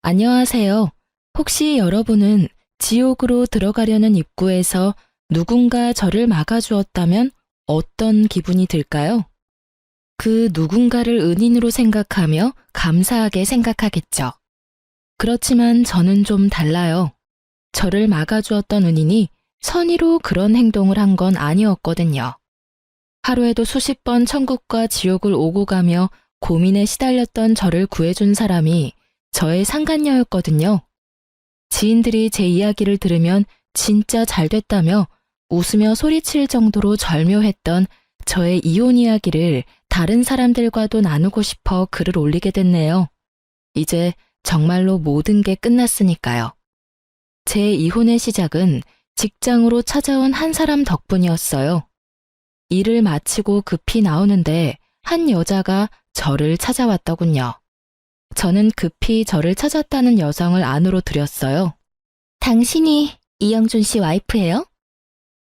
안녕하세요. 혹시 여러분은 지옥으로 들어가려는 입구에서 누군가 저를 막아주었다면 어떤 기분이 들까요? 그 누군가를 은인으로 생각하며 감사하게 생각하겠죠. 그렇지만 저는 좀 달라요. 저를 막아주었던 은인이 선의로 그런 행동을 한 건 아니었거든요. 하루에도 수십 번 천국과 지옥을 오고 가며 고민에 시달렸던 저를 구해준 사람이 저의 상간녀였거든요. 지인들이 제 이야기를 들으면 진짜 잘 됐다며 웃으며 소리칠 정도로 절묘했던 저의 이혼 이야기를 다른 사람들과도 나누고 싶어 글을 올리게 됐네요. 이제 정말로 모든 게 끝났으니까요. 제 이혼의 시작은 직장으로 찾아온 한 사람 덕분이었어요. 일을 마치고 급히 나오는데 한 여자가 저를 찾아왔더군요. 저는 급히 저를 찾았다는 여성을 안으로 들였어요. 당신이 이영준 씨 와이프예요?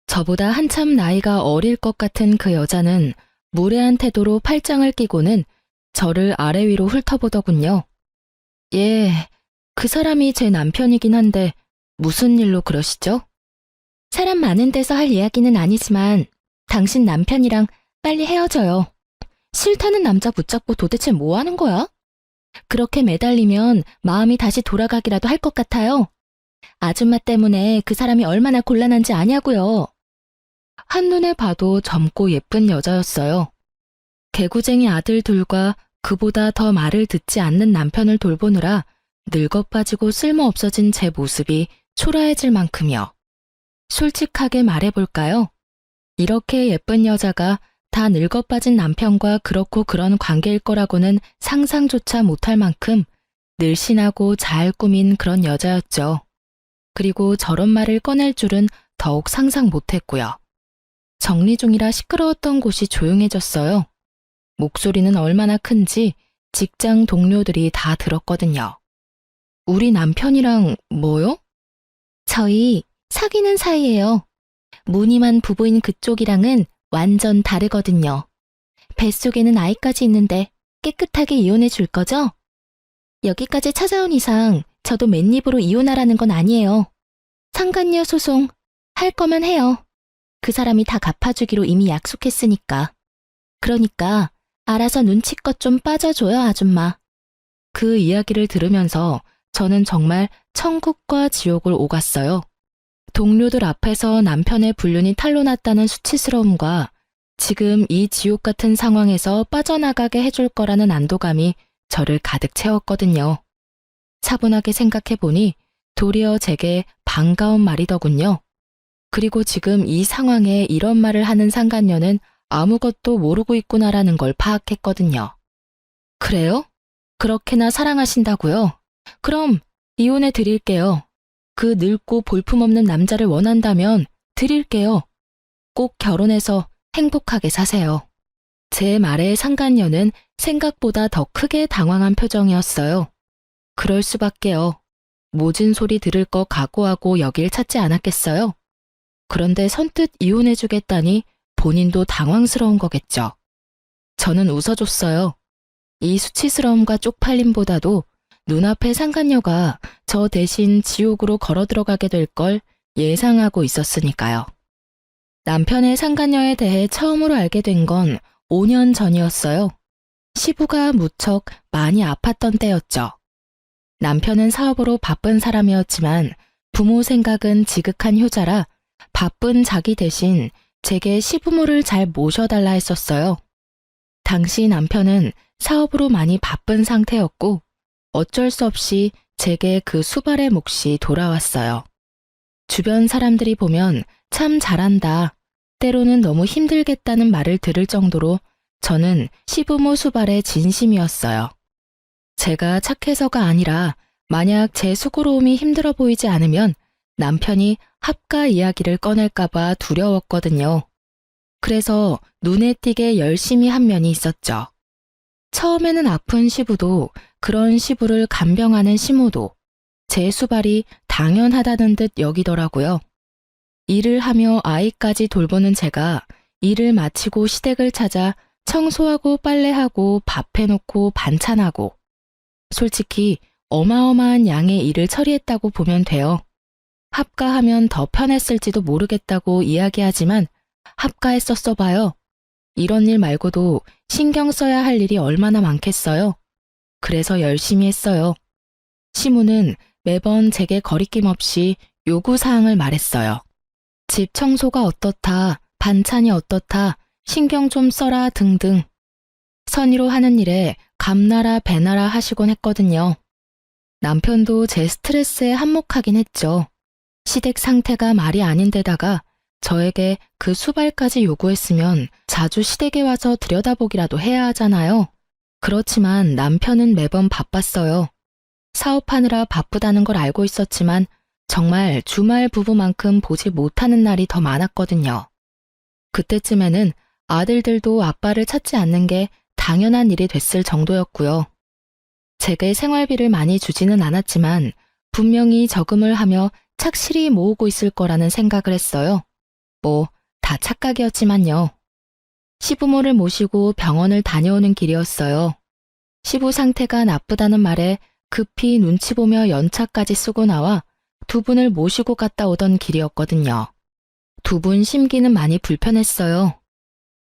저보다 한참 나이가 어릴 것 같은 그 여자는 무례한 태도로 팔짱을 끼고는 저를 아래 위로 훑어보더군요. 예, 그 사람이 제 남편이긴 한데 무슨 일로 그러시죠? 사람 많은 데서 할 이야기는 아니지만 당신 남편이랑 빨리 헤어져요. 싫다는 남자 붙잡고 도대체 뭐 하는 거야? 그렇게 매달리면 마음이 다시 돌아가기라도 할 것 같아요. 아줌마 때문에 그 사람이 얼마나 곤란한지 아냐고요. 한눈에 봐도 젊고 예쁜 여자였어요. 개구쟁이 아들 둘과 그보다 더 말을 듣지 않는 남편을 돌보느라 늙어 빠지고 쓸모없어진 제 모습이 초라해질 만큼이요. 솔직하게 말해볼까요? 이렇게 예쁜 여자가 다 늙어 빠진 남편과 그렇고 그런 관계일 거라고는 상상조차 못할 만큼 늘씬하고 잘 꾸민 그런 여자였죠. 그리고 저런 말을 꺼낼 줄은 더욱 상상 못했고요. 정리 중이라 시끄러웠던 곳이 조용해졌어요. 목소리는 얼마나 큰지 직장 동료들이 다 들었거든요. 우리 남편이랑 뭐요? 저희 사귀는 사이예요. 무늬만 부부인 그쪽이랑은 완전 다르거든요. 뱃속에는 아이까지 있는데 깨끗하게 이혼해 줄 거죠? 여기까지 찾아온 이상 저도 맨입으로 이혼하라는 건 아니에요. 상간녀 소송 할 거면 해요. 그 사람이 다 갚아주기로 이미 약속했으니까. 그러니까 알아서 눈치껏 좀 빠져줘요, 아줌마. 그 이야기를 들으면서 저는 정말 천국과 지옥을 오갔어요. 동료들 앞에서 남편의 불륜이 탄로났다는 수치스러움과 지금 이 지옥 같은 상황에서 빠져나가게 해줄 거라는 안도감이 저를 가득 채웠거든요. 차분하게 생각해보니 도리어 제게 반가운 말이더군요. 그리고 지금 이 상황에 이런 말을 하는 상간녀는 아무것도 모르고 있구나라는 걸 파악했거든요. 그래요? 그렇게나 사랑하신다고요? 그럼 이혼해 드릴게요. 그 늙고 볼품없는 남자를 원한다면 드릴게요. 꼭 결혼해서 행복하게 사세요. 제 말에 상간녀는 생각보다 더 크게 당황한 표정이었어요. 그럴 수밖에요. 모진 소리 들을 거 각오하고 여길 찾지 않았겠어요? 그런데 선뜻 이혼해주겠다니 본인도 당황스러운 거겠죠. 저는 웃어줬어요. 이 수치스러움과 쪽팔림보다도 눈앞의 상간녀가 저 대신 지옥으로 걸어 들어가게 될 걸 예상하고 있었으니까요. 남편의 상간녀에 대해 처음으로 알게 된 건 5년 전이었어요. 시부가 무척 많이 아팠던 때였죠. 남편은 사업으로 바쁜 사람이었지만 부모 생각은 지극한 효자라 바쁜 자기 대신 제게 시부모를 잘 모셔달라 했었어요. 당시 남편은 사업으로 많이 바쁜 상태였고 어쩔 수 없이 제게 그 수발의 몫이 돌아왔어요. 주변 사람들이 보면 참 잘한다, 때로는 너무 힘들겠다는 말을 들을 정도로 저는 시부모 수발의 진심이었어요. 제가 착해서가 아니라 만약 제 수고로움이 힘들어 보이지 않으면 남편이 합가 이야기를 꺼낼까봐 두려웠거든요. 그래서 눈에 띄게 열심히 한 면이 있었죠. 처음에는 아픈 시부도 그런 시부를 간병하는 시모도 제 수발이 당연하다는 듯 여기더라고요. 일을 하며 아이까지 돌보는 제가 일을 마치고 시댁을 찾아 청소하고 빨래하고 밥 해놓고 반찬하고 솔직히 어마어마한 양의 일을 처리했다고 보면 돼요. 합가하면 더 편했을지도 모르겠다고 이야기하지만 합가했었어 봐요. 이런 일 말고도 신경 써야 할 일이 얼마나 많겠어요. 그래서 열심히 했어요. 시무는 매번 제게 거리낌 없이 요구사항을 말했어요. 집 청소가 어떻다, 반찬이 어떻다, 신경 좀 써라 등등. 선의로 하는 일에 감나라 배나라 하시곤 했거든요. 남편도 제 스트레스에 한몫하긴 했죠. 시댁 상태가 말이 아닌데다가 저에게 그 수발까지 요구했으면 자주 시댁에 와서 들여다보기라도 해야 하잖아요. 그렇지만 남편은 매번 바빴어요. 사업하느라 바쁘다는 걸 알고 있었지만 정말 주말 부부만큼 보지 못하는 날이 더 많았거든요. 그때쯤에는 아들들도 아빠를 찾지 않는 게 당연한 일이 됐을 정도였고요. 제게 생활비를 많이 주지는 않았지만 분명히 저금을 하며 착실히 모으고 있을 거라는 생각을 했어요. 뭐, 다 착각이었지만요. 시부모를 모시고 병원을 다녀오는 길이었어요. 시부 상태가 나쁘다는 말에 급히 눈치 보며 연차까지 쓰고 나와 두 분을 모시고 갔다 오던 길이었거든요. 두 분 심기는 많이 불편했어요.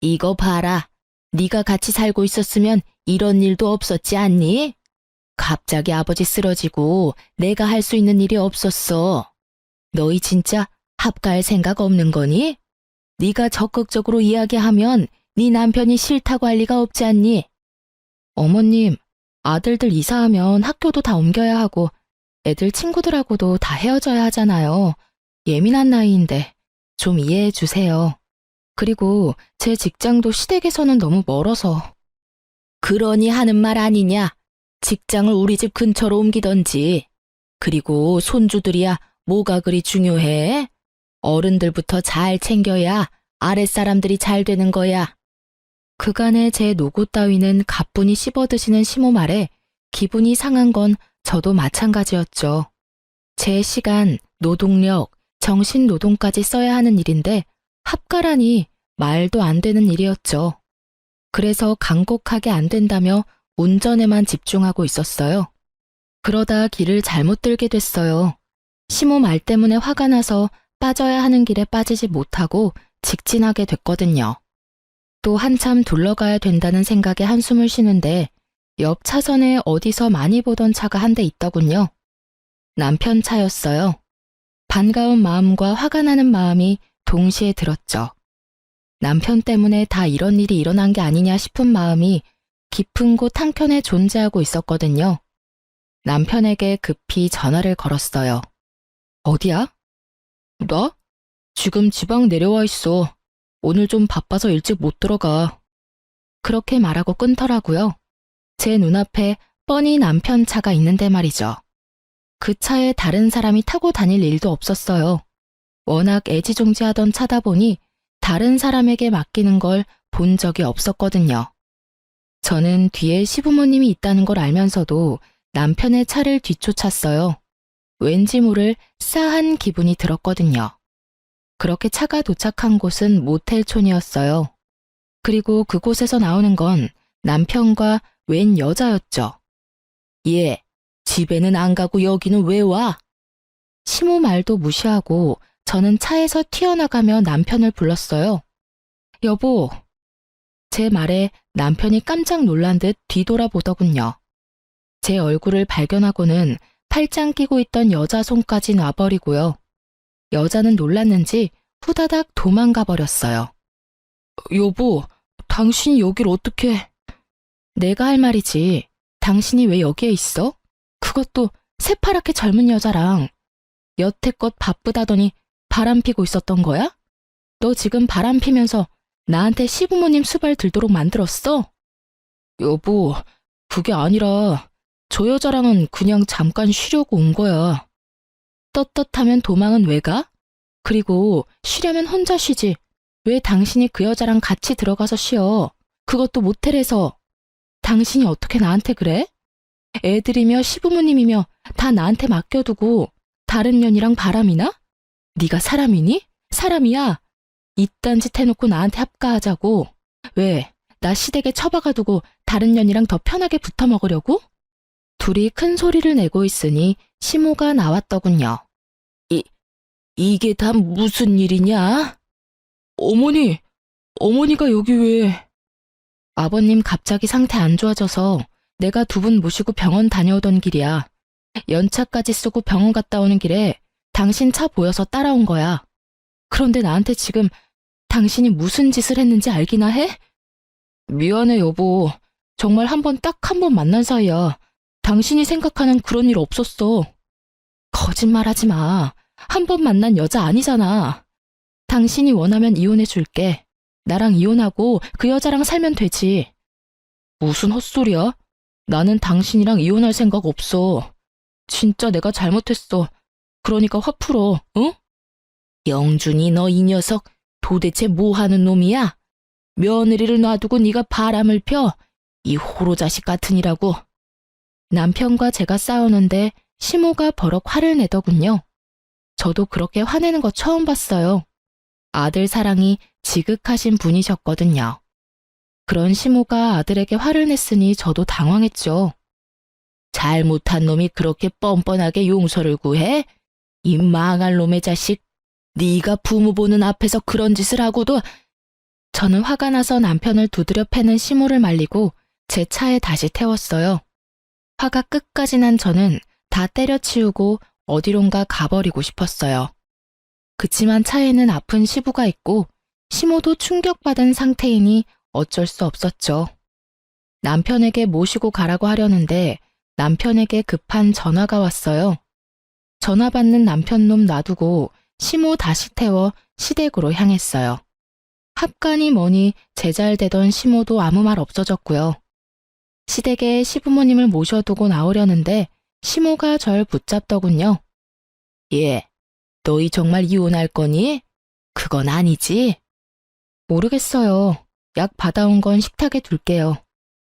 이거 봐라. 네가 같이 살고 있었으면 이런 일도 없었지 않니? 갑자기 아버지 쓰러지고 내가 할 수 있는 일이 없었어. 너희 진짜 합가할 생각 없는 거니? 네가 적극적으로 이야기하면 네 남편이 싫다고 할 리가 없지 않니? 어머님, 아들들 이사하면 학교도 다 옮겨야 하고 애들 친구들하고도 다 헤어져야 하잖아요. 예민한 나이인데 좀 이해해 주세요. 그리고 제 직장도 시댁에서는 너무 멀어서. 그러니 하는 말 아니냐? 직장을 우리 집 근처로 옮기던지. 그리고 손주들이야 뭐가 그리 중요해? 어른들부터 잘 챙겨야 아랫사람들이 잘 되는 거야. 그간의 제 노고 따위는 가뿐히 씹어드시는 시모 말에 기분이 상한 건 저도 마찬가지였죠. 제 시간, 노동력, 정신노동까지 써야 하는 일인데 합가라니 말도 안 되는 일이었죠. 그래서 간곡하게 안 된다며 운전에만 집중하고 있었어요. 그러다 길을 잘못 들게 됐어요. 시모 말 때문에 화가 나서 빠져야 하는 길에 빠지지 못하고 직진하게 됐거든요. 또 한참 둘러가야 된다는 생각에 한숨을 쉬는데 옆 차선에 어디서 많이 보던 차가 한 대 있더군요. 남편 차였어요. 반가운 마음과 화가 나는 마음이 동시에 들었죠. 남편 때문에 다 이런 일이 일어난 게 아니냐 싶은 마음이 깊은 곳 한켠에 존재하고 있었거든요. 남편에게 급히 전화를 걸었어요. 어디야? 나? 지금 지방 내려와 있어. 오늘 좀 바빠서 일찍 못 들어가. 그렇게 말하고 끊더라고요. 제 눈앞에 뻔히 남편 차가 있는데 말이죠. 그 차에 다른 사람이 타고 다닐 일도 없었어요. 워낙 애지중지하던 차다 보니 다른 사람에게 맡기는 걸 본 적이 없었거든요. 저는 뒤에 시부모님이 있다는 걸 알면서도 남편의 차를 뒤쫓았어요. 왠지 모를 싸한 기분이 들었거든요. 그렇게 차가 도착한 곳은 모텔촌이었어요. 그리고 그곳에서 나오는 건 남편과 웬 여자였죠. 얘, 집에는 안 가고 여기는 왜 와? 시모 말도 무시하고 저는 차에서 튀어나가며 남편을 불렀어요. 여보. 제 말에 남편이 깜짝 놀란 듯 뒤돌아보더군요. 제 얼굴을 발견하고는 팔짱 끼고 있던 여자 손까지 놔버리고요. 여자는 놀랐는지 후다닥 도망가 버렸어요. 여보, 당신이 여길 어떻게... 내가 할 말이지. 당신이 왜 여기에 있어? 그것도 새파랗게 젊은 여자랑. 여태껏 바쁘다더니 바람 피고 있었던 거야? 너 지금 바람 피면서 나한테 시부모님 수발 들도록 만들었어? 여보, 그게 아니라 저 여자랑은 그냥 잠깐 쉬려고 온 거야. 떳떳하면 도망은 왜 가? 그리고 쉬려면 혼자 쉬지. 왜 당신이 그 여자랑 같이 들어가서 쉬어? 그것도 모텔에서. 당신이 어떻게 나한테 그래? 애들이며 시부모님이며 다 나한테 맡겨두고 다른 년이랑 바람이나? 네가 사람이니? 사람이야. 이딴 짓 해놓고 나한테 합가하자고. 왜? 나 시댁에 처박아두고 다른 년이랑 더 편하게 붙어 먹으려고? 둘이 큰 소리를 내고 있으니 시모가 나왔더군요. 이게 다 무슨 일이냐? 어머니가 여기 왜? 아버님 갑자기 상태 안 좋아져서 내가 두 분 모시고 병원 다녀오던 길이야. 연차까지 쓰고 병원 갔다 오는 길에 당신 차 보여서 따라온 거야. 그런데 나한테 지금 당신이 무슨 짓을 했는지 알기나 해? 미안해, 여보. 정말 딱 한 번 만난 사이야. 당신이 생각하는 그런 일 없었어. 거짓말하지 마. 한 번 만난 여자 아니잖아. 당신이 원하면 이혼해 줄게. 나랑 이혼하고 그 여자랑 살면 되지. 무슨 헛소리야? 나는 당신이랑 이혼할 생각 없어. 진짜 내가 잘못했어. 그러니까 화 풀어, 응? 영준이, 너 이 녀석 도대체 뭐 하는 놈이야? 며느리를 놔두고 네가 바람을 펴? 이 호로자식 같으니라고. 남편과 제가 싸우는데 시모가 버럭 화를 내더군요. 저도 그렇게 화내는 거 처음 봤어요. 아들 사랑이 지극하신 분이셨거든요. 그런 시모가 아들에게 화를 냈으니 저도 당황했죠. 잘못한 놈이 그렇게 뻔뻔하게 용서를 구해? 이 망할 놈의 자식. 네가 부모 보는 앞에서 그런 짓을 하고도. 저는 화가 나서 남편을 두드려 패는 시모를 말리고 제 차에 다시 태웠어요. 화가 끝까지 난 저는 다 때려치우고 어디론가 가버리고 싶었어요. 그치만 차에는 아픈 시부가 있고 시모도 충격받은 상태이니 어쩔 수 없었죠. 남편에게 모시고 가라고 하려는데 남편에게 급한 전화가 왔어요. 전화 받는 남편놈 놔두고 시모 다시 태워 시댁으로 향했어요. 합간이 뭐니 제잘되던 시모도 아무 말 없어졌고요. 시댁에 시부모님을 모셔두고 나오려는데 시모가 절 붙잡더군요. 예, 너희 정말 이혼할 거니? 그건 아니지? 모르겠어요. 약 받아온 건 식탁에 둘게요.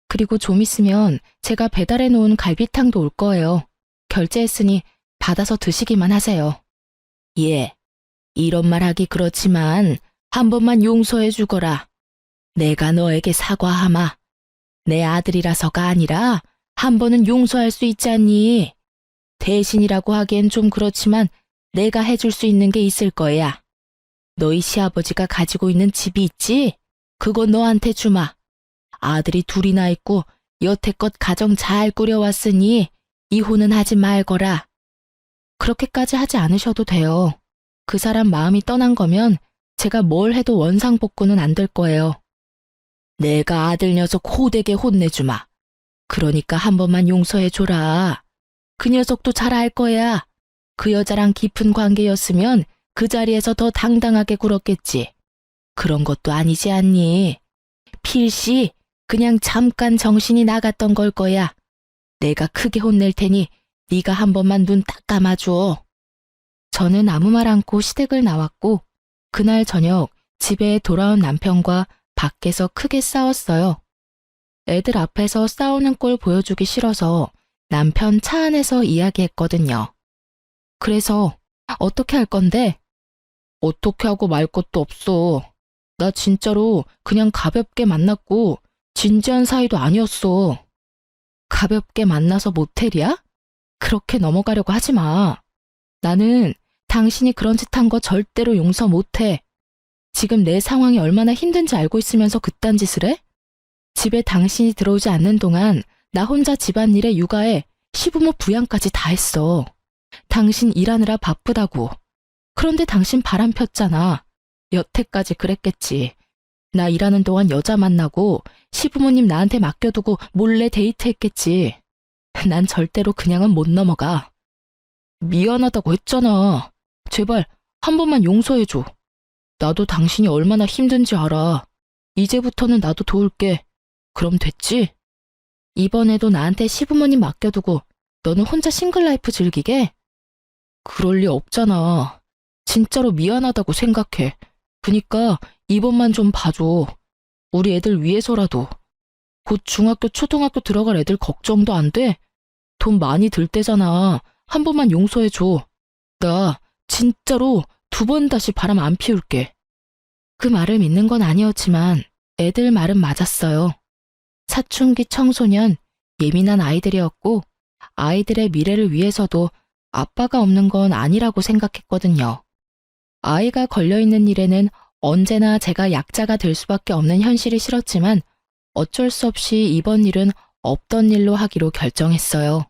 그리고 좀 있으면 제가 배달해 놓은 갈비탕도 올 거예요. 결제했으니 받아서 드시기만 하세요. 예, 이런 말 하기 그렇지만 한 번만 용서해 주거라. 내가 너에게 사과하마. 내 아들이라서가 아니라 한 번은 용서할 수 있지 않니? 대신이라고 하기엔 좀 그렇지만 내가 해줄 수 있는 게 있을 거야. 너희 시아버지가 가지고 있는 집이 있지? 그거 너한테 주마. 아들이 둘이나 있고 여태껏 가정 잘 꾸려왔으니 이혼은 하지 말거라. 그렇게까지 하지 않으셔도 돼요. 그 사람 마음이 떠난 거면 제가 뭘 해도 원상복구는 안 될 거예요. 내가 아들 녀석 호되게 혼내주마. 그러니까 한 번만 용서해줘라. 그 녀석도 잘 알 거야. 그 여자랑 깊은 관계였으면 그 자리에서 더 당당하게 굴었겠지. 그런 것도 아니지 않니? 필시 그냥 잠깐 정신이 나갔던 걸 거야. 내가 크게 혼낼 테니 네가 한 번만 눈 딱 감아줘. 저는 아무 말 않고 시댁을 나왔고 그날 저녁 집에 돌아온 남편과 밖에서 크게 싸웠어요. 애들 앞에서 싸우는 꼴 보여주기 싫어서 남편 차 안에서 이야기했거든요. 그래서 어떻게 할 건데? 어떻게 하고 말 것도 없어. 나 진짜로 그냥 가볍게 만났고 진지한 사이도 아니었어. 가볍게 만나서 모텔이야? 그렇게 넘어가려고 하지 마. 나는 당신이 그런 짓 한 거 절대로 용서 못해. 지금 내 상황이 얼마나 힘든지 알고 있으면서 그딴 짓을 해? 집에 당신이 들어오지 않는 동안 나 혼자 집안일에 육아에 시부모 부양까지 다 했어. 당신 일하느라 바쁘다고. 그런데 당신 바람 폈잖아. 여태까지 그랬겠지. 나 일하는 동안 여자 만나고 시부모님 나한테 맡겨두고 몰래 데이트했겠지. 난 절대로 그냥은 못 넘어가. 미안하다고 했잖아. 제발 한 번만 용서해줘. 나도 당신이 얼마나 힘든지 알아. 이제부터는 나도 도울게. 그럼 됐지? 이번에도 나한테 시부모님 맡겨두고 너는 혼자 싱글라이프 즐기게? 그럴 리 없잖아. 진짜로 미안하다고 생각해. 그니까 이번만 좀 봐줘. 우리 애들 위해서라도. 곧 중학교, 초등학교 들어갈 애들 걱정도 안 돼? 돈 많이 들 때잖아. 한 번만 용서해줘. 나 진짜로 2번 다시 바람 안 피울게. 그 말을 믿는 건 아니었지만 애들 말은 맞았어요. 사춘기 청소년, 예민한 아이들이었고 아이들의 미래를 위해서도 아빠가 없는 건 아니라고 생각했거든요. 아이가 걸려있는 일에는 언제나 제가 약자가 될 수밖에 없는 현실이 싫었지만 어쩔 수 없이 이번 일은 없던 일로 하기로 결정했어요.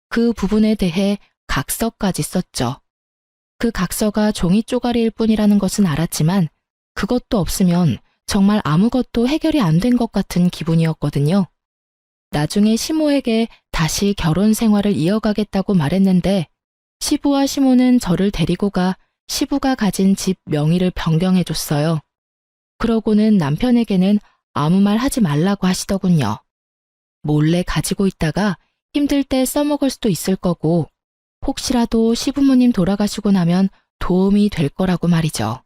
그 부분에 대해 각서까지 썼죠. 그 각서가 종이 쪼가리일 뿐이라는 것은 알았지만 그것도 없으면 정말 아무것도 해결이 안 된 것 같은 기분이었거든요. 나중에 시모에게 다시 결혼 생활을 이어가겠다고 말했는데 시부와 시모는 저를 데리고 가 시부가 가진 집 명의를 변경해줬어요. 그러고는 남편에게는 아무 말 하지 말라고 하시더군요. 몰래 가지고 있다가 힘들 때 써먹을 수도 있을 거고 혹시라도 시부모님 돌아가시고 나면 도움이 될 거라고 말이죠.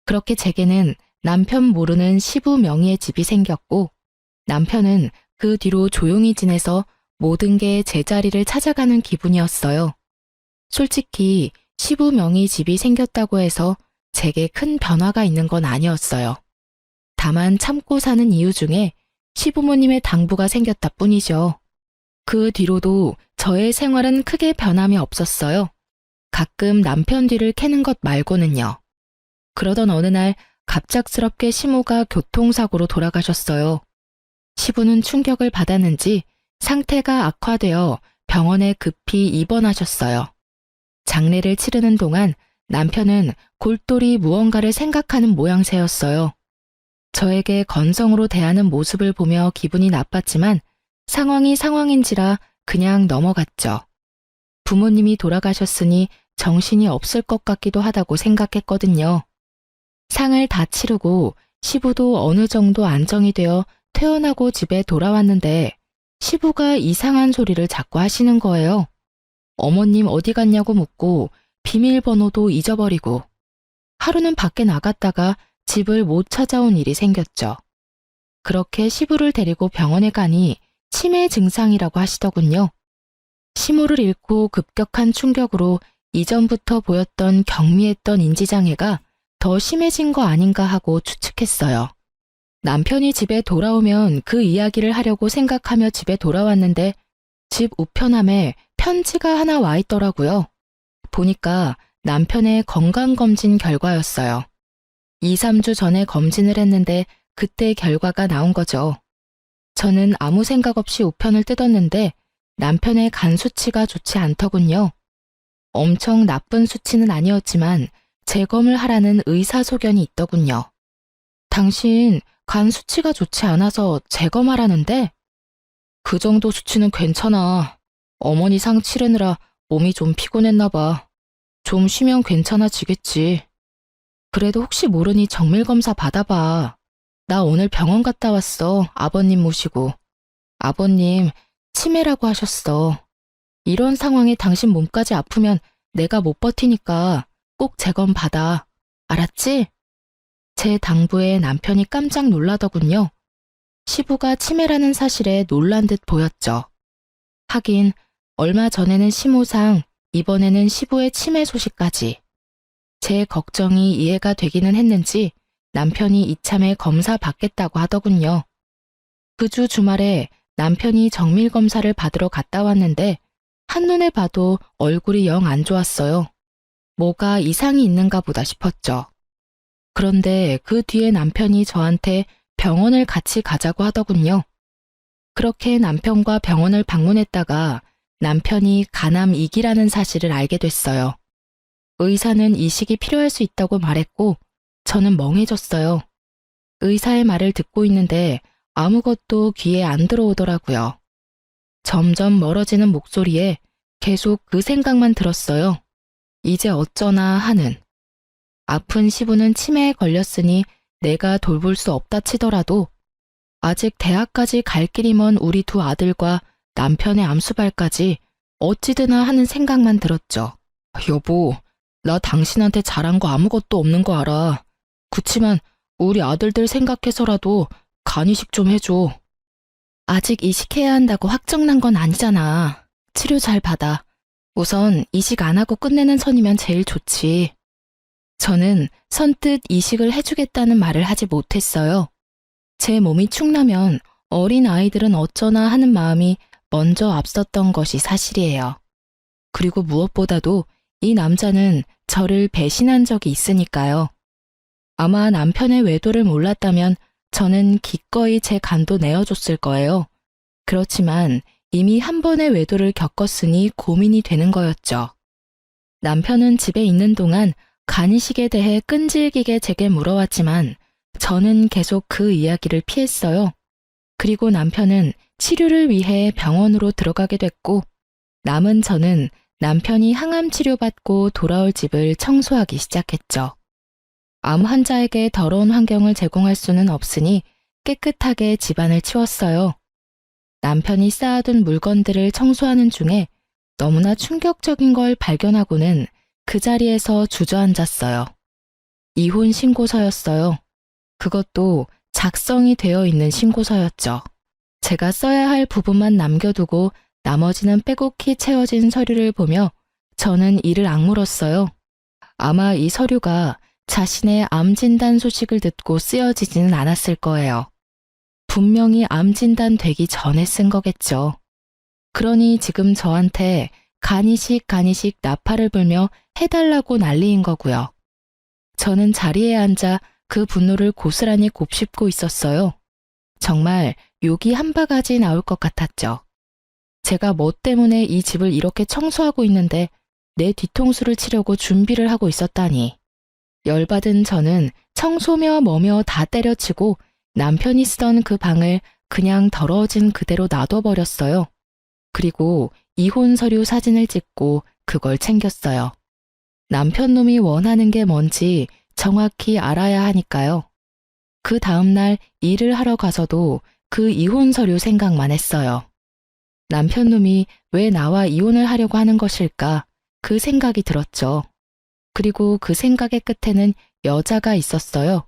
그렇게 제게는 남편 모르는 시부 명의의 집이 생겼고 남편은 그 뒤로 조용히 지내서 모든 게 제자리를 찾아가는 기분이었어요. 솔직히 시부 명의 집이 생겼다고 해서 제게 큰 변화가 있는 건 아니었어요. 다만 참고 사는 이유 중에 시부모님의 당부가 생겼다 뿐이죠. 그 뒤로도 저의 생활은 크게 변함이 없었어요. 가끔 남편 뒤를 캐는 것 말고는요. 그러던 어느 날 갑작스럽게 시모가 교통사고로 돌아가셨어요. 시부는 충격을 받았는지 상태가 악화되어 병원에 급히 입원하셨어요. 장례를 치르는 동안 남편은 골똘히 무언가를 생각하는 모양새였어요. 저에게 건성으로 대하는 모습을 보며 기분이 나빴지만 상황이 상황인지라 그냥 넘어갔죠. 부모님이 돌아가셨으니 정신이 없을 것 같기도 하다고 생각했거든요. 상을 다 치르고 시부도 어느 정도 안정이 되어 퇴원하고 집에 돌아왔는데 시부가 이상한 소리를 자꾸 하시는 거예요. 어머님 어디 갔냐고 묻고 비밀번호도 잊어버리고 하루는 밖에 나갔다가 집을 못 찾아온 일이 생겼죠. 그렇게 시부를 데리고 병원에 가니 치매 증상이라고 하시더군요. 시모를 잃고 급격한 충격으로 이전부터 보였던 경미했던 인지장애가 더 심해진 거 아닌가 하고 추측했어요. 남편이 집에 돌아오면 그 이야기를 하려고 생각하며 집에 돌아왔는데 집 우편함에 편지가 하나 와 있더라고요. 보니까 남편의 건강검진 결과였어요. 2, 3주 전에 검진을 했는데 그때 결과가 나온 거죠. 저는 아무 생각 없이 우편을 뜯었는데 남편의 간 수치가 좋지 않더군요. 엄청 나쁜 수치는 아니었지만 재검을 하라는 의사소견이 있더군요. 당신 간 수치가 좋지 않아서 재검하라는데? 그 정도 수치는 괜찮아. 어머니 상 치르느라 몸이 좀 피곤했나 봐. 좀 쉬면 괜찮아지겠지. 그래도 혹시 모르니 정밀검사 받아봐. 나 오늘 병원 갔다 왔어. 아버님 모시고. 아버님 치매라고 하셨어. 이런 상황에 당신 몸까지 아프면 내가 못 버티니까 꼭 재검 받아. 알았지? 제 당부에 남편이 깜짝 놀라더군요. 시부가 치매라는 사실에 놀란 듯 보였죠. 하긴 얼마 전에는 시모상, 이번에는 시부의 치매 소식까지. 제 걱정이 이해가 되기는 했는지 남편이 이참에 검사 받겠다고 하더군요. 그 주 주말에 남편이 정밀검사를 받으러 갔다 왔는데 한눈에 봐도 얼굴이 영 안 좋았어요. 뭐가 이상이 있는가 보다 싶었죠. 그런데 그 뒤에 남편이 저한테 병원을 같이 가자고 하더군요. 그렇게 남편과 병원을 방문했다가 남편이 간암 2기라는 사실을 알게 됐어요. 의사는 이식이 필요할 수 있다고 말했고 저는 멍해졌어요. 의사의 말을 듣고 있는데 아무것도 귀에 안 들어오더라고요. 점점 멀어지는 목소리에 계속 그 생각만 들었어요. 이제 어쩌나 하는. 아픈 시부는 치매에 걸렸으니 내가 돌볼 수 없다 치더라도 아직 대학까지 갈 길이 먼 우리 두 아들과 남편의 암수발까지 어찌드나 하는 생각만 들었죠. 여보, 나 당신한테 잘한 거 아무것도 없는 거 알아. 그치만 우리 아들들 생각해서라도 간이식 좀 해줘. 아직 이식해야 한다고 확정난 건 아니잖아. 치료 잘 받아. 우선 이식 안 하고 끝내는 선이면 제일 좋지. 저는 선뜻 이식을 해주겠다는 말을 하지 못했어요. 제 몸이 축나면 어린 아이들은 어쩌나 하는 마음이 먼저 앞섰던 것이 사실이에요. 그리고 무엇보다도 이 남자는 저를 배신한 적이 있으니까요. 아마 남편의 외도를 몰랐다면 저는 기꺼이 제 간도 내어줬을 거예요. 그렇지만 이미 한 번의 외도를 겪었으니 고민이 되는 거였죠. 남편은 집에 있는 동안 간이식에 대해 끈질기게 제게 물어왔지만 저는 계속 그 이야기를 피했어요. 그리고 남편은 치료를 위해 병원으로 들어가게 됐고 남은 저는 남편이 항암 치료받고 돌아올 집을 청소하기 시작했죠. 암 환자에게 더러운 환경을 제공할 수는 없으니 깨끗하게 집안을 치웠어요. 남편이 쌓아둔 물건들을 청소하는 중에 너무나 충격적인 걸 발견하고는 그 자리에서 주저앉았어요. 이혼 신고서였어요. 그것도 작성이 되어 있는 신고서였죠. 제가 써야 할 부분만 남겨두고 나머지는 빼곡히 채워진 서류를 보며 저는 이를 악물었어요. 아마 이 서류가 자신의 암 진단 소식을 듣고 쓰여지지는 않았을 거예요. 분명히 암 진단 되기 전에 쓴 거겠죠. 그러니 지금 저한테 간이식 나팔을 불며 해달라고 난리인 거고요. 저는 자리에 앉아 그 분노를 고스란히 곱씹고 있었어요. 정말 욕이 한 바가지 나올 것 같았죠. 제가 뭐 때문에 이 집을 이렇게 청소하고 있는데 내 뒤통수를 치려고 준비를 하고 있었다니. 열받은 저는 청소며 뭐며 다 때려치고 남편이 쓰던 그 방을 그냥 더러워진 그대로 놔둬버렸어요. 그리고 이혼 서류 사진을 찍고 그걸 챙겼어요. 남편 놈이 원하는 게 뭔지 정확히 알아야 하니까요. 그 다음날 일을 하러 가서도 그 이혼 서류 생각만 했어요. 남편 놈이 왜 나와 이혼을 하려고 하는 것일까? 그 생각이 들었죠. 그리고 그 생각의 끝에는 여자가 있었어요.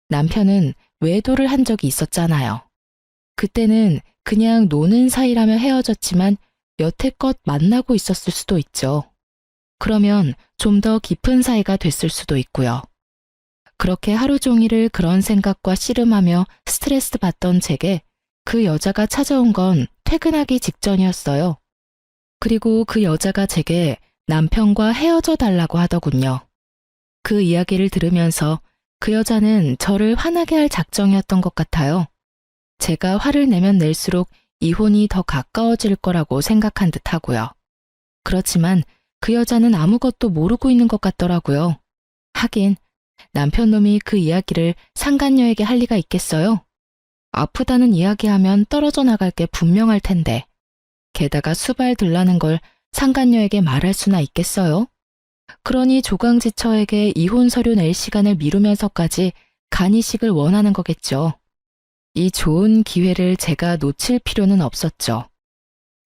남편은 외도를 한 적이 있었잖아요. 그때는 그냥 노는 사이라며 헤어졌지만 여태껏 만나고 있었을 수도 있죠. 그러면 좀 더 깊은 사이가 됐을 수도 있고요. 그렇게 하루 종일을 그런 생각과 씨름하며 스트레스 받던 제게 그 여자가 찾아온 건 퇴근하기 직전이었어요. 그리고 그 여자가 제게 남편과 헤어져 달라고 하더군요. 그 이야기를 들으면서 그 여자는 저를 화나게 할 작정이었던 것 같아요. 제가 화를 내면 낼수록 이혼이 더 가까워질 거라고 생각한 듯 하고요. 그렇지만 그 여자는 아무것도 모르고 있는 것 같더라고요. 하긴 남편 놈이 그 이야기를 상간녀에게 할 리가 있겠어요? 아프다는 이야기하면 떨어져 나갈 게 분명할 텐데 게다가 수발 들라는 걸 상간녀에게 말할 수나 있겠어요? 그러니 조강지처에게 이혼 서류 낼 시간을 미루면서까지 간이식을 원하는 거겠죠. 이 좋은 기회를 제가 놓칠 필요는 없었죠.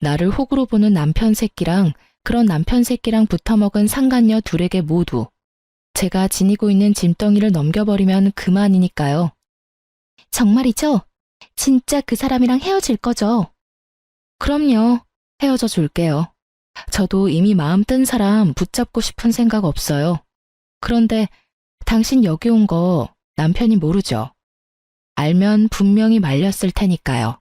나를 호구로 보는 남편 새끼랑 그런 남편 새끼랑 붙어먹은 상간녀 둘에게 모두 제가 지니고 있는 짐덩이를 넘겨버리면 그만이니까요. 정말이죠? 진짜 그 사람이랑 헤어질 거죠? 그럼요. 헤어져 줄게요. 저도 이미 마음 뜬 사람 붙잡고 싶은 생각 없어요. 그런데 당신 여기 온 거 남편이 모르죠? 알면 분명히 말렸을 테니까요.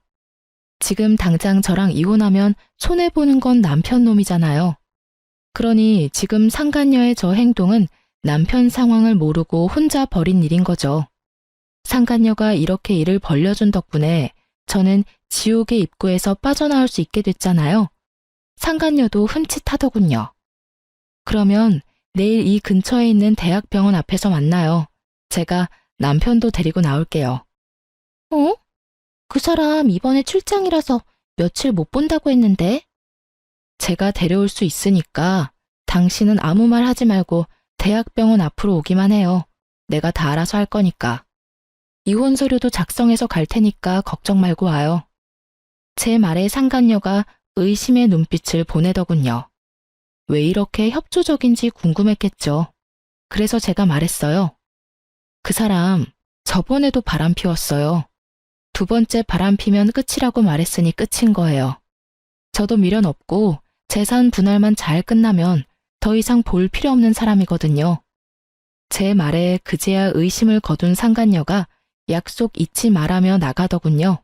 지금 당장 저랑 이혼하면 손해보는 건 남편 놈이잖아요. 그러니 지금 상간녀의 저 행동은 남편 상황을 모르고 혼자 벌인 일인 거죠. 상간녀가 이렇게 일을 벌려준 덕분에 저는 지옥의 입구에서 빠져나올 수 있게 됐잖아요. 상간녀도 흠칫하더군요. 그러면 내일 이 근처에 있는 대학병원 앞에서 만나요. 제가 남편도 데리고 나올게요. 어? 그 사람 이번에 출장이라서 며칠 못 본다고 했는데? 제가 데려올 수 있으니까 당신은 아무 말 하지 말고 대학병원 앞으로 오기만 해요. 내가 다 알아서 할 거니까. 이혼 서류도 작성해서 갈 테니까 걱정 말고 와요. 제 말에 상간녀가 의심의 눈빛을 보내더군요. 왜 이렇게 협조적인지 궁금했겠죠. 그래서 제가 말했어요. 그 사람 저번에도 바람 피웠어요. 두 번째 바람 피면 끝이라고 말했으니 끝인 거예요. 저도 미련 없고 재산 분할만 잘 끝나면 더 이상 볼 필요 없는 사람이거든요. 제 말에 그제야 의심을 거둔 상간녀가 약속 잊지 말라며 나가더군요.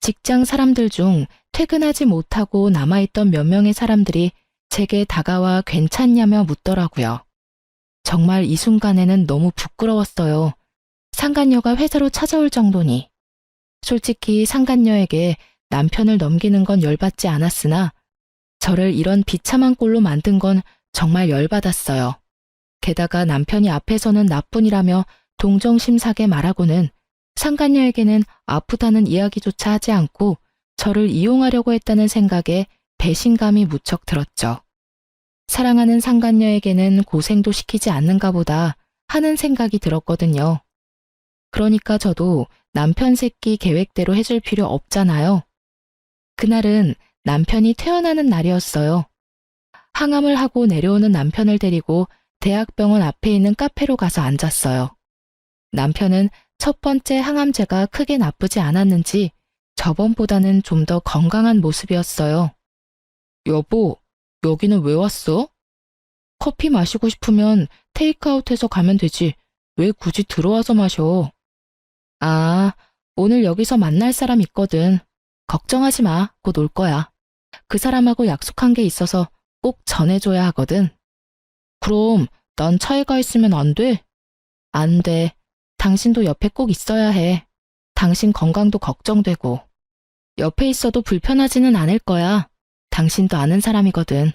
직장 사람들 중 퇴근하지 못하고 남아있던 몇 명의 사람들이 제게 다가와 괜찮냐며 묻더라고요. 정말 이 순간에는 너무 부끄러웠어요. 상간녀가 회사로 찾아올 정도니. 솔직히 상간녀에게 남편을 넘기는 건 열받지 않았으나 저를 이런 비참한 꼴로 만든 건 정말 열받았어요. 게다가 남편이 앞에서는 나뿐이라며 동정심사게 말하고는 상간녀에게는 아프다는 이야기조차 하지 않고 저를 이용하려고 했다는 생각에 배신감이 무척 들었죠. 사랑하는 상간녀에게는 고생도 시키지 않는가 보다 하는 생각이 들었거든요. 그러니까 저도 남편 새끼 계획대로 해줄 필요 없잖아요. 그날은 남편이 퇴원하는 날이었어요. 항암을 하고 내려오는 남편을 데리고 대학병원 앞에 있는 카페로 가서 앉았어요. 남편은 첫 번째 항암제가 크게 나쁘지 않았는지 저번보다는 좀 더 건강한 모습이었어요. 여보, 여기는 왜 왔어? 커피 마시고 싶으면 테이크아웃해서 가면 되지. 왜 굳이 들어와서 마셔? 아, 오늘 여기서 만날 사람 있거든. 걱정하지 마. 곧 올 거야. 그 사람하고 약속한 게 있어서 꼭 전해줘야 하거든. 그럼 난 차에 가 있으면 안 돼? 안 돼. 당신도 옆에 꼭 있어야 해. 당신 건강도 걱정되고. 옆에 있어도 불편하지는 않을 거야. 당신도 아는 사람이거든.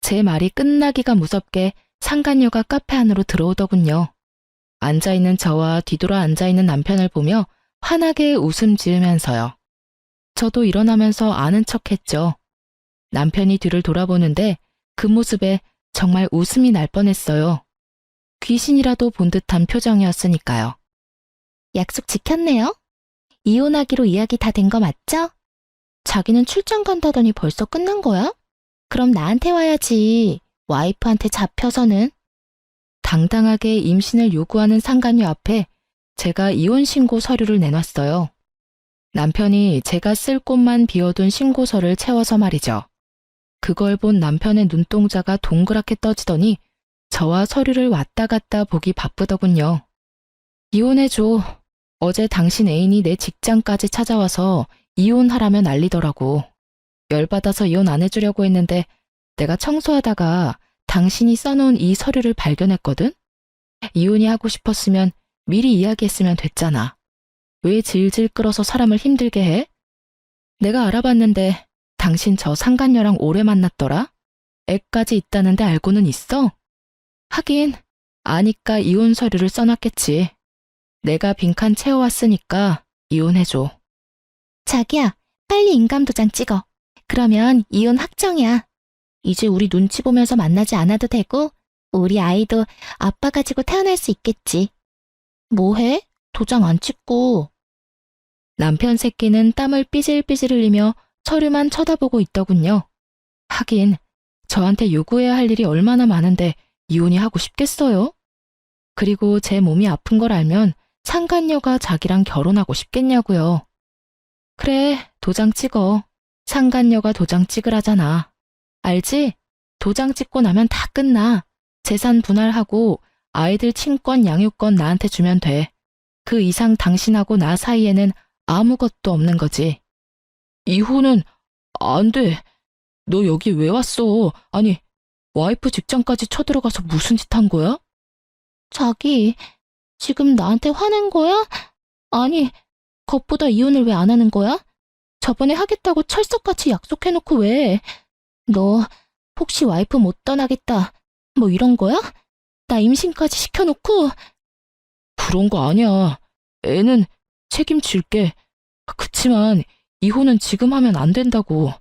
제 말이 끝나기가 무섭게 상간녀가 카페 안으로 들어오더군요. 앉아있는 저와 뒤돌아 앉아있는 남편을 보며 환하게 웃음 지으면서요. 저도 일어나면서 아는 척했죠. 남편이 뒤를 돌아보는데 그 모습에 정말 웃음이 날 뻔했어요. 귀신이라도 본 듯한 표정이었으니까요. 약속 지켰네요. 이혼하기로 이야기 다 된 거 맞죠? 자기는 출장 간다더니 벌써 끝난 거야? 그럼 나한테 와야지. 와이프한테 잡혀서는. 당당하게 임신을 요구하는 상간녀 앞에 제가 이혼 신고 서류를 내놨어요. 남편이 제가 쓸 곳만 비워둔 신고서를 채워서 말이죠. 그걸 본 남편의 눈동자가 동그랗게 떠지더니 저와 서류를 왔다 갔다 보기 바쁘더군요. 이혼해줘. 어제 당신 애인이 내 직장까지 찾아와서 이혼하라며 난리더라고. 열받아서 이혼 안 해주려고 했는데 내가 청소하다가 당신이 써놓은 이 서류를 발견했거든? 이혼이 하고 싶었으면 미리 이야기했으면 됐잖아. 왜 질질 끌어서 사람을 힘들게 해? 내가 알아봤는데 당신 저 상간녀랑 오래 만났더라? 애까지 있다는데 알고는 있어? 하긴 아니까 이혼 서류를 써놨겠지. 내가 빈칸 채워왔으니까 이혼해줘. 자기야, 빨리 인감도장 찍어. 그러면 이혼 확정이야. 이제 우리 눈치 보면서 만나지 않아도 되고 우리 아이도 아빠 가지고 태어날 수 있겠지. 뭐해? 도장 안 찍고. 남편 새끼는 땀을 삐질삐질 흘리며 서류만 쳐다보고 있더군요. 하긴 저한테 요구해야 할 일이 얼마나 많은데 이혼이 하고 싶겠어요? 그리고 제 몸이 아픈 걸 알면 상간녀가 자기랑 결혼하고 싶겠냐고요. 그래, 도장 찍어. 상간녀가 도장 찍으라잖아. 알지? 도장 찍고 나면 다 끝나. 재산 분할하고 아이들 친권, 양육권 나한테 주면 돼. 그 이상 당신하고 나 사이에는 아무것도 없는 거지. 이혼은 안 돼. 너 여기 왜 왔어? 아니, 와이프 직장까지 쳐들어가서 무슨 짓 한 거야? 자기, 지금 나한테 화낸 거야? 아니, 겉보다 이혼을 왜 안 하는 거야? 저번에 하겠다고 철석같이 약속해놓고 왜? 너 혹시 와이프 못 떠나겠다 뭐 이런 거야? 나 임신까지 시켜놓고? 그런 거 아니야. 애는 책임질게. 그치만 이혼은 지금 하면 안 된다고.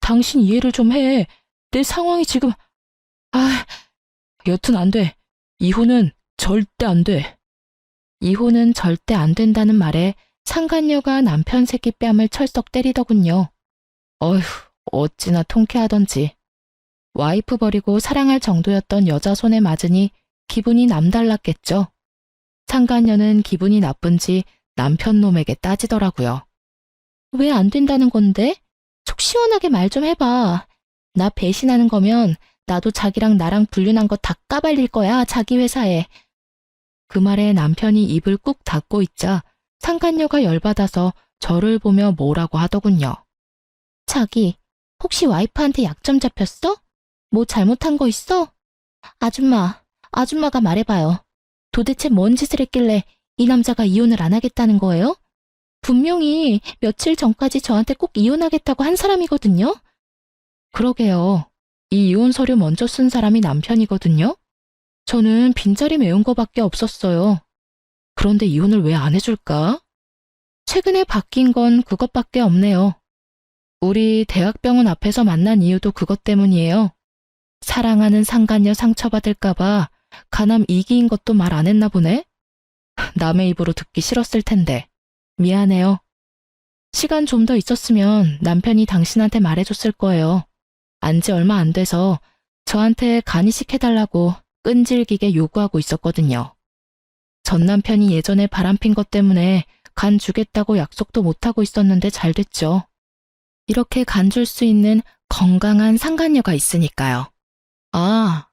당신 이해를 좀 해. 내 상황이 지금... 여튼 안 돼. 이혼은 절대 안 돼. 이혼은 절대 안 된다는 말에 상간녀가 남편 새끼 뺨을 철썩 때리더군요. 어휴, 어찌나 통쾌하던지. 와이프 버리고 사랑할 정도였던 여자 손에 맞으니 기분이 남달랐겠죠. 상간녀는 기분이 나쁜지 남편 놈에게 따지더라고요. 왜 안 된다는 건데? 속 시원하게 말 좀 해봐. 나 배신하는 거면 나도 자기랑 나랑 불륜한 거 다 까발릴 거야, 자기 회사에. 그 말에 남편이 입을 꾹 닫고 있자 상간녀가 열받아서 저를 보며 뭐라고 하더군요. 자기, 혹시 와이프한테 약점 잡혔어? 뭐 잘못한 거 있어? 아줌마가 말해봐요. 도대체 뭔 짓을 했길래 이 남자가 이혼을 안 하겠다는 거예요? 분명히 며칠 전까지 저한테 꼭 이혼하겠다고 한 사람이거든요? 그러게요. 이 이혼 서류 먼저 쓴 사람이 남편이거든요. 저는 빈자리 메운 거밖에 없었어요. 그런데 이혼을 왜 안 해줄까? 최근에 바뀐 건 그것밖에 없네요. 우리 대학병원 앞에서 만난 이유도 그것 때문이에요. 사랑하는 상간녀 상처받을까봐 가남 이기인 것도 말 안 했나 보네? 남의 입으로 듣기 싫었을 텐데. 미안해요. 시간 좀 더 있었으면 남편이 당신한테 말해줬을 거예요. 안지 얼마 안 돼서 저한테 간이식 해달라고 끈질기게 요구하고 있었거든요. 전 남편이 예전에 바람핀 것 때문에 간 주겠다고 약속도 못하고 있었는데 잘 됐죠. 이렇게 간 줄 수 있는 건강한 상간녀가 있으니까요. 아,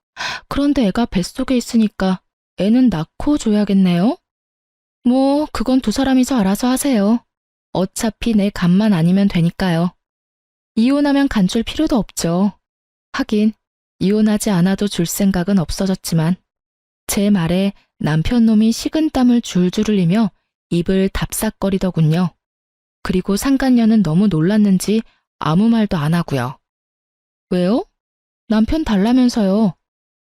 그런데 애가 뱃속에 있으니까 애는 낳고 줘야겠네요? 뭐, 그건 두 사람이서 알아서 하세요. 어차피 내 간만 아니면 되니까요. 이혼하면 간 줄 필요도 없죠. 하긴, 이혼하지 않아도 줄 생각은 없어졌지만, 제 말에 남편 놈이 식은땀을 줄줄 흘리며 입을 답싹거리더군요. 그리고 상간녀는 너무 놀랐는지 아무 말도 안 하고요. 왜요? 남편 달라면서요.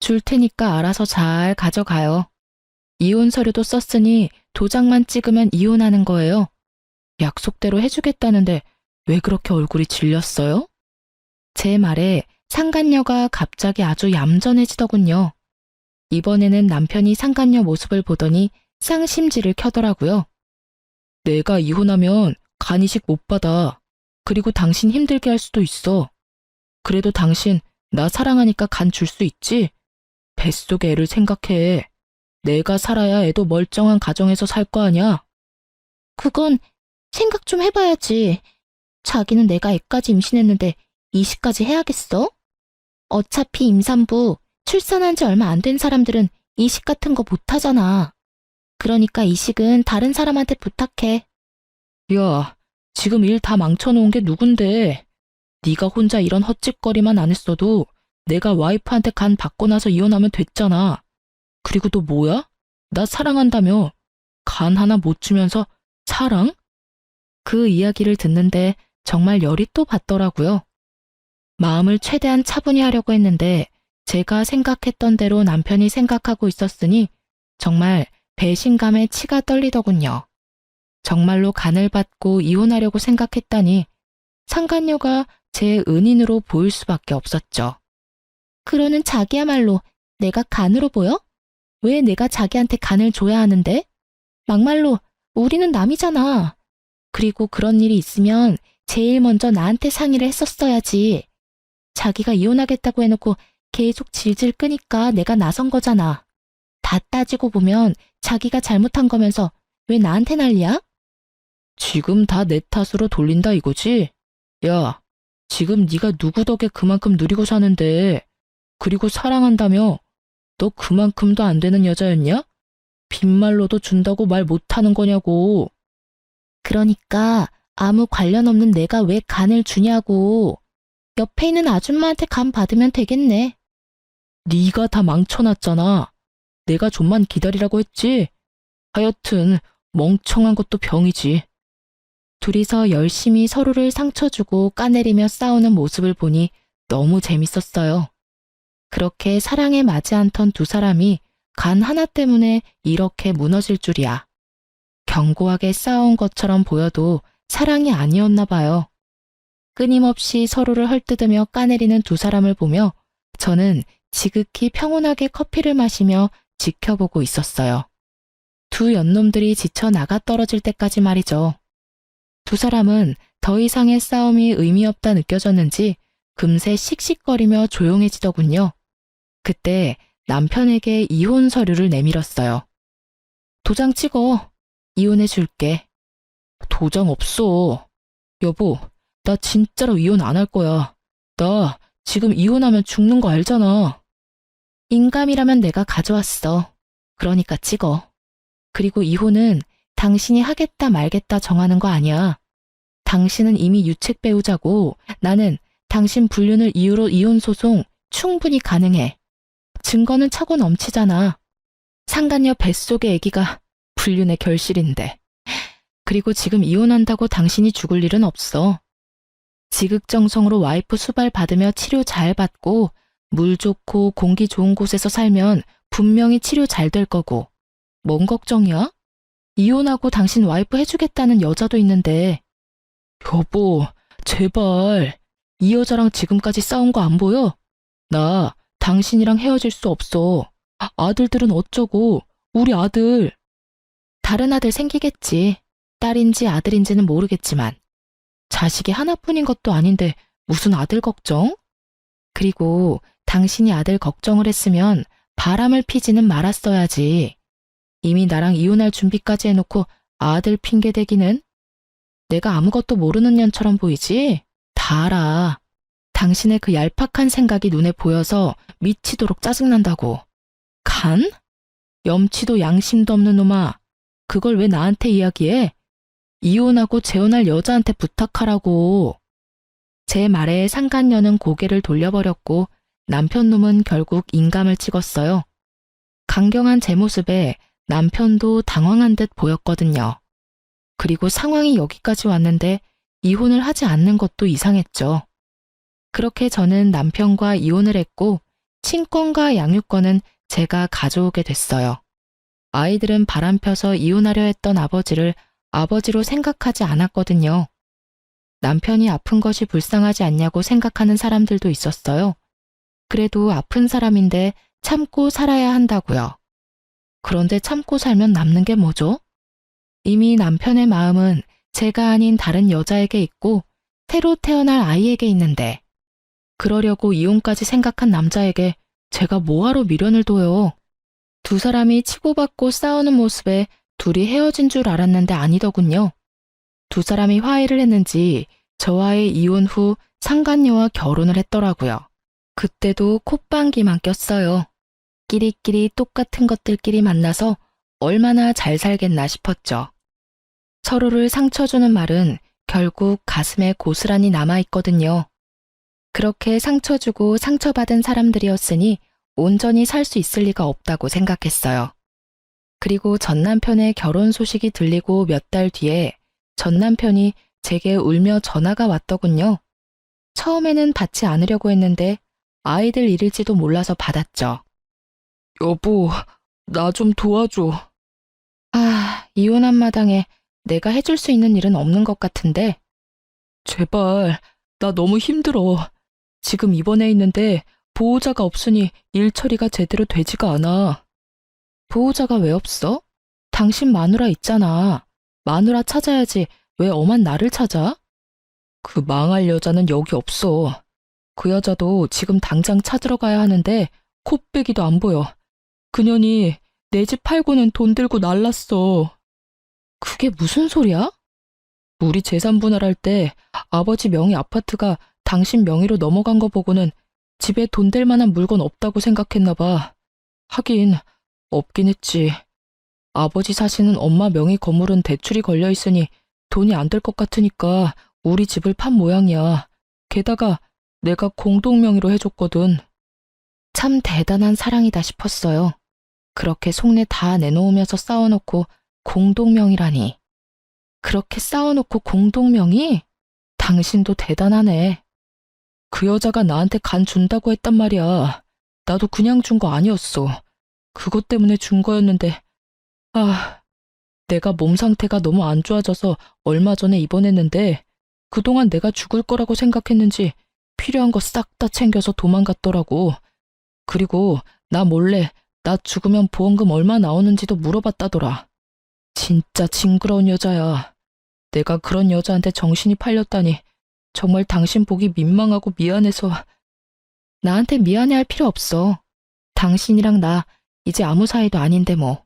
줄 테니까 알아서 잘 가져가요. 이혼 서류도 썼으니 도장만 찍으면 이혼하는 거예요. 약속대로 해주겠다는데 왜 그렇게 얼굴이 질렸어요? 제 말에 상간녀가 갑자기 아주 얌전해지더군요. 이번에는 남편이 상간녀 모습을 보더니 쌍심지를 켜더라고요. 내가 이혼하면 간이식 못 받아. 그리고 당신 힘들게 할 수도 있어. 그래도 당신 나 사랑하니까 간 줄 수 있지? 뱃속의 애를 생각해. 내가 살아야 애도 멀쩡한 가정에서 살 거 아냐? 그건 생각 좀 해봐야지. 자기는 내가 애까지 임신했는데 이식까지 해야겠어? 어차피 임산부, 출산한 지 얼마 안 된 사람들은 이식 같은 거 못하잖아. 그러니까 이식은 다른 사람한테 부탁해. 야, 지금 일 다 망쳐놓은 게 누군데? 네가 혼자 이런 헛짓거리만 안 했어도 내가 와이프한테 간 받고 나서 이혼하면 됐잖아. 그리고 또 뭐야? 나 사랑한다며. 간 하나 못 주면서 사랑? 그 이야기를 듣는데 정말 열이 또 받더라고요. 마음을 최대한 차분히 하려고 했는데 제가 생각했던 대로 남편이 생각하고 있었으니 정말 배신감에 치가 떨리더군요. 정말로 간을 받고 이혼하려고 생각했다니 상간녀가 제 은인으로 보일 수밖에 없었죠. 그러는 자기야말로 내가 간으로 보여? 왜 내가 자기한테 간을 줘야 하는데? 막말로 우리는 남이잖아. 그리고 그런 일이 있으면 제일 먼저 나한테 상의를 했었어야지. 자기가 이혼하겠다고 해놓고 계속 질질 끄니까 내가 나선 거잖아. 다 따지고 보면 자기가 잘못한 거면서 왜 나한테 난리야? 지금 다 내 탓으로 돌린다 이거지? 야, 지금 네가 누구 덕에 그만큼 누리고 사는데 그리고 사랑한다며 너 그만큼도 안 되는 여자였냐? 빈말로도 준다고 말 못하는 거냐고. 그러니까 아무 관련 없는 내가 왜 간을 주냐고. 옆에 있는 아줌마한테 간 받으면 되겠네. 네가 다 망쳐놨잖아. 내가 좀만 기다리라고 했지. 하여튼 멍청한 것도 병이지. 둘이서 열심히 서로를 상처주고 까내리며 싸우는 모습을 보니 너무 재밌었어요. 그렇게 사랑에 맞지 않던 두 사람이 간 하나 때문에 이렇게 무너질 줄이야. 견고하게 싸운 것처럼 보여도 사랑이 아니었나 봐요. 끊임없이 서로를 헐뜯으며 까내리는 두 사람을 보며 저는 지극히 평온하게 커피를 마시며 지켜보고 있었어요. 두 연놈들이 지쳐 나가 떨어질 때까지 말이죠. 두 사람은 더 이상의 싸움이 의미 없다 느껴졌는지 금세 씩씩거리며 조용해지더군요. 그때 남편에게 이혼 서류를 내밀었어요. 도장 찍어. 이혼해 줄게. 도장 없어. 여보, 나 진짜로 이혼 안 할 거야. 나 지금 이혼하면 죽는 거 알잖아. 인감이라면 내가 가져왔어. 그러니까 찍어. 그리고 이혼은 당신이 하겠다 말겠다 정하는 거 아니야. 당신은 이미 유책 배우자고 나는 당신 불륜을 이유로 이혼 소송 충분히 가능해. 증거는 차고 넘치잖아. 상간녀 뱃속의 아기가 불륜의 결실인데. 그리고 지금 이혼한다고 당신이 죽을 일은 없어. 지극정성으로 와이프 수발 받으며 치료 잘 받고 물 좋고 공기 좋은 곳에서 살면 분명히 치료 잘 될 거고. 뭔 걱정이야? 이혼하고 당신 와이프 해주겠다는 여자도 있는데. 여보, 제발. 이 여자랑 지금까지 싸운 거 안 보여? 나 당신이랑 헤어질 수 없어. 아들들은 어쩌고, 우리 아들. 다른 아들 생기겠지. 딸인지 아들인지는 모르겠지만. 자식이 하나뿐인 것도 아닌데 무슨 아들 걱정? 그리고 당신이 아들 걱정을 했으면 바람을 피지는 말았어야지. 이미 나랑 이혼할 준비까지 해놓고 아들 핑계 대기는? 내가 아무것도 모르는 년처럼 보이지? 다 알아. 당신의 그 얄팍한 생각이 눈에 보여서 미치도록 짜증난다고. 간? 염치도 양심도 없는 놈아. 그걸 왜 나한테 이야기해? 이혼하고 재혼할 여자한테 부탁하라고. 제 말에 상간녀는 고개를 돌려버렸고 남편 놈은 결국 인감을 찍었어요. 강경한 제 모습에 남편도 당황한 듯 보였거든요. 그리고 상황이 여기까지 왔는데 이혼을 하지 않는 것도 이상했죠. 그렇게 저는 남편과 이혼을 했고 친권과 양육권은 제가 가져오게 됐어요. 아이들은 바람펴서 이혼하려 했던 아버지를 아버지로 생각하지 않았거든요. 남편이 아픈 것이 불쌍하지 않냐고 생각하는 사람들도 있었어요. 그래도 아픈 사람인데 참고 살아야 한다고요. 그런데 참고 살면 남는 게 뭐죠? 이미 남편의 마음은 제가 아닌 다른 여자에게 있고 새로 태어날 아이에게 있는데 그러려고 이혼까지 생각한 남자에게 제가 뭐하러 미련을 둬요. 두 사람이 치고받고 싸우는 모습에 둘이 헤어진 줄 알았는데 아니더군요. 두 사람이 화해를 했는지 저와의 이혼 후 상간녀와 결혼을 했더라고요. 그때도 콧방귀만 꼈어요. 끼리끼리 똑같은 것들끼리 만나서 얼마나 잘 살겠나 싶었죠. 서로를 상처 주는 말은 결국 가슴에 고스란히 남아있거든요. 그렇게 상처 주고 상처받은 사람들이었으니 온전히 살 수 있을 리가 없다고 생각했어요. 그리고 전 남편의 결혼 소식이 들리고 몇 달 뒤에 전 남편이 제게 울며 전화가 왔더군요. 처음에는 받지 않으려고 했는데 아이들 일일지도 몰라서 받았죠. 여보, 나 좀 도와줘. 이혼한 마당에 내가 해줄 수 있는 일은 없는 것 같은데. 제발, 나 너무 힘들어. 지금 입원해 있는데 보호자가 없으니 일 처리가 제대로 되지가 않아. 보호자가 왜 없어? 당신 마누라 있잖아. 마누라 찾아야지 왜 엄한 나를 찾아? 그 망할 여자는 여기 없어. 그 여자도 지금 당장 찾으러 가야 하는데 코빼기도 안 보여. 그년이 내 집 팔고는 돈 들고 날랐어. 그게 무슨 소리야? 우리 재산 분할할 때 아버지 명의 아파트가 당신 명의로 넘어간 거 보고는 집에 돈 될 만한 물건 없다고 생각했나 봐. 하긴 없긴 했지. 아버지 사시는 엄마 명의 건물은 대출이 걸려 있으니 돈이 안 될 것 같으니까 우리 집을 판 모양이야. 게다가 내가 공동 명의로 해줬거든. 참 대단한 사랑이다 싶었어요. 그렇게 속내 다 내놓으면서 싸워놓고 공동명의라니. 그렇게 싸워놓고 공동명의? 당신도 대단하네. 그 여자가 나한테 간 준다고 했단 말이야. 나도 그냥 준 거 아니었어. 그것 때문에 준 거였는데 내가 몸 상태가 너무 안 좋아져서 얼마 전에 입원했는데 그동안 내가 죽을 거라고 생각했는지 필요한 거 싹 다 챙겨서 도망갔더라고. 그리고 나 몰래 나 죽으면 보험금 얼마 나오는지도 물어봤다더라. 진짜 징그러운 여자야. 내가 그런 여자한테 정신이 팔렸다니 정말 당신 보기 민망하고 미안해서. 나한테 미안해할 필요 없어. 당신이랑 나 이제 아무 사이도 아닌데 뭐.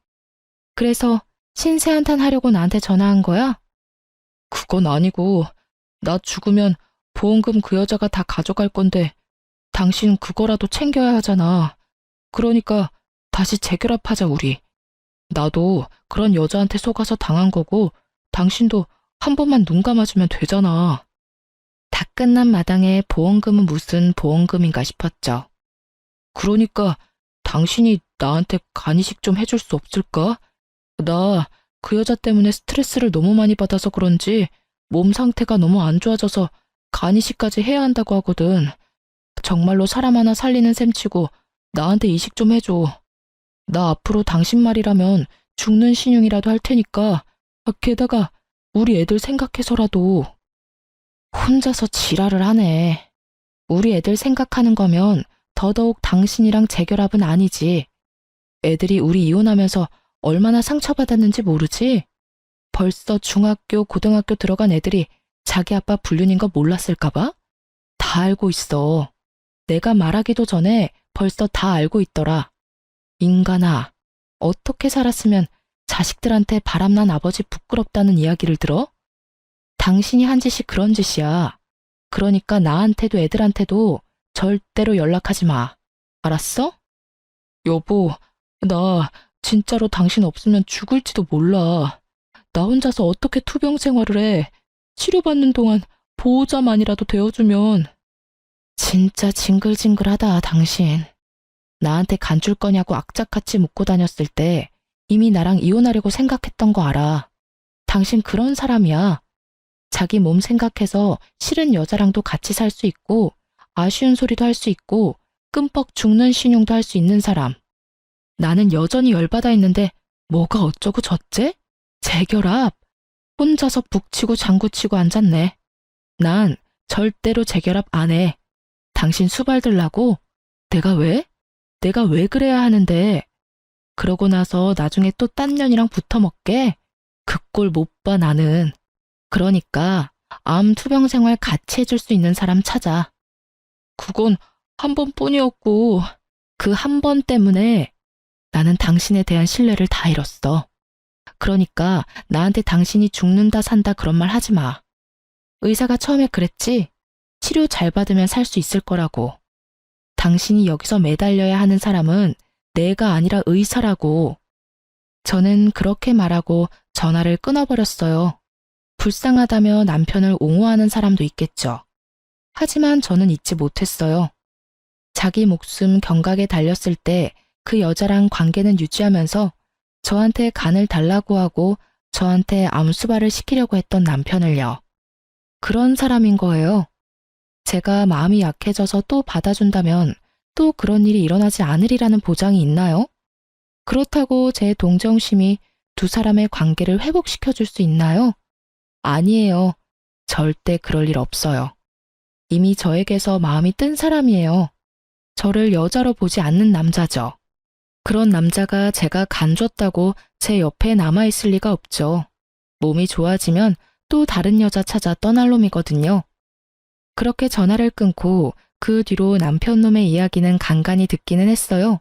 그래서 신세 한탄 하려고 나한테 전화한 거야? 그건 아니고 나 죽으면 보험금 그 여자가 다 가져갈 건데 당신 그거라도 챙겨야 하잖아. 그러니까 다시 재결합하자 우리. 나도 그런 여자한테 속아서 당한 거고 당신도 한 번만 눈 감아주면 되잖아. 다 끝난 마당에 보험금은 무슨 보험금인가 싶었죠. 그러니까 당신이 나한테 간이식 좀 해줄 수 없을까? 나 그 여자 때문에 스트레스를 너무 많이 받아서 그런지 몸 상태가 너무 안 좋아져서 간이식까지 해야 한다고 하거든. 정말로 사람 하나 살리는 셈치고 나한테 이식 좀 해줘. 나 앞으로 당신 말이라면 죽는 신용이라도 할 테니까. 게다가 우리 애들 생각해서라도. 혼자서 지랄을 하네. 우리 애들 생각하는 거면 더더욱 당신이랑 재결합은 아니지. 애들이 우리 이혼하면서 얼마나 상처받았는지 모르지? 벌써 중학교, 고등학교 들어간 애들이 자기 아빠 불륜인 거 몰랐을까봐? 다 알고 있어. 내가 말하기도 전에 벌써 다 알고 있더라. 인간아, 어떻게 살았으면 자식들한테 바람난 아버지 부끄럽다는 이야기를 들어? 당신이 한 짓이 그런 짓이야. 그러니까 나한테도 애들한테도 절대로 연락하지 마. 알았어? 여보, 나 진짜로 당신 없으면 죽을지도 몰라. 나 혼자서 어떻게 투병 생활을 해. 치료받는 동안 보호자만이라도 되어주면. 진짜 징글징글하다, 당신. 나한테 간 줄 거냐고 악착같이 묻고 다녔을 때 이미 나랑 이혼하려고 생각했던 거 알아. 당신 그런 사람이야. 자기 몸 생각해서 싫은 여자랑도 같이 살 수 있고 아쉬운 소리도 할 수 있고 끔뻑 죽는 신용도 할 수 있는 사람. 나는 여전히 열받아 있는데 뭐가 어쩌고 저째? 재결합. 혼자서 북치고 장구치고 앉았네. 난 절대로 재결합 안 해. 당신 수발 들라고? 내가 왜? 내가 왜 그래야 하는데? 그러고 나서 나중에 또 딴 년이랑 붙어먹게? 그 꼴 못 봐, 나는. 그러니까 암 투병 생활 같이 해줄 수 있는 사람 찾아. 그건 한 번뿐이었고. 그 한 번 때문에 나는 당신에 대한 신뢰를 다 잃었어. 그러니까 나한테 당신이 죽는다 산다 그런 말 하지 마. 의사가 처음에 그랬지? 치료 잘 받으면 살 수 있을 거라고. 당신이 여기서 매달려야 하는 사람은 내가 아니라 의사라고. 저는 그렇게 말하고 전화를 끊어버렸어요. 불쌍하다며 남편을 옹호하는 사람도 있겠죠. 하지만 저는 잊지 못했어요. 자기 목숨 경각에 달렸을 때 그 여자랑 관계는 유지하면서 저한테 간을 달라고 하고 저한테 암수발을 시키려고 했던 남편을요. 그런 사람인 거예요. 제가 마음이 약해져서 또 받아준다면 또 그런 일이 일어나지 않으리라는 보장이 있나요? 그렇다고 제 동정심이 두 사람의 관계를 회복시켜줄 수 있나요? 아니에요. 절대 그럴 일 없어요. 이미 저에게서 마음이 뜬 사람이에요. 저를 여자로 보지 않는 남자죠. 그런 남자가 제가 간 줬다고 제 옆에 남아있을 리가 없죠. 몸이 좋아지면 또 다른 여자 찾아 떠날 놈이거든요. 그렇게 전화를 끊고 그 뒤로 남편 놈의 이야기는 간간히 듣기는 했어요.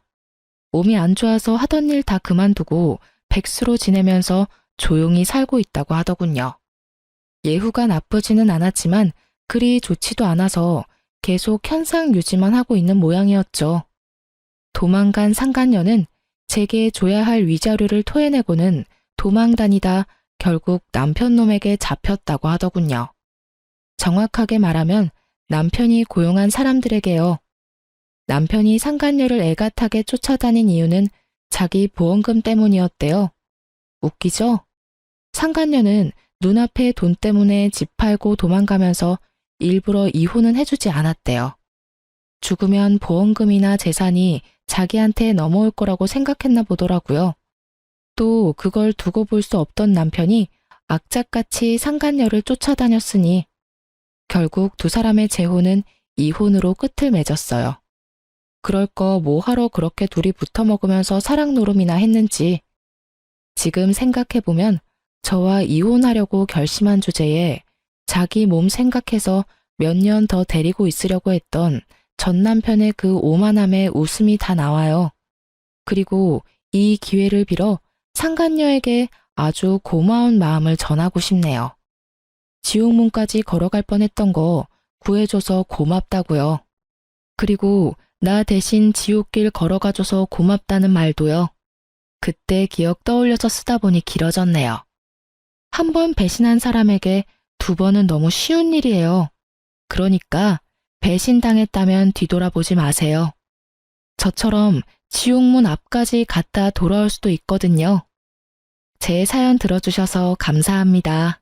몸이 안 좋아서 하던 일 다 그만두고 백수로 지내면서 조용히 살고 있다고 하더군요. 예후가 나쁘지는 않았지만 그리 좋지도 않아서 계속 현상 유지만 하고 있는 모양이었죠. 도망간 상간녀는 제게 줘야 할 위자료를 토해내고는 도망 다니다 결국 남편 놈에게 잡혔다고 하더군요. 정확하게 말하면 남편이 고용한 사람들에게요. 남편이 상간녀를 애가타게 쫓아다닌 이유는 자기 보험금 때문이었대요. 웃기죠? 상간녀는 눈앞에 돈 때문에 집 팔고 도망가면서 일부러 이혼은 해주지 않았대요. 죽으면 보험금이나 재산이 자기한테 넘어올 거라고 생각했나 보더라고요. 또 그걸 두고 볼 수 없던 남편이 악착같이 상간녀를 쫓아다녔으니 결국 두 사람의 재혼은 이혼으로 끝을 맺었어요. 그럴 거 뭐 하러 그렇게 둘이 붙어 먹으면서 사랑 노름이나 했는지. 지금 생각해보면 저와 이혼하려고 결심한 주제에 자기 몸 생각해서 몇 년 더 데리고 있으려고 했던 전 남편의 그 오만함에 웃음이 다 나와요. 그리고 이 기회를 빌어 상간녀에게 아주 고마운 마음을 전하고 싶네요. 지옥문까지 걸어갈 뻔했던 거 구해줘서 고맙다고요. 그리고 나 대신 지옥길 걸어가줘서 고맙다는 말도요. 그때 기억 떠올려서 쓰다 보니 길어졌네요. 한 번 배신한 사람에게 두 번은 너무 쉬운 일이에요. 그러니까 배신당했다면 뒤돌아보지 마세요. 저처럼 지옥문 앞까지 갔다 돌아올 수도 있거든요. 제 사연 들어주셔서 감사합니다.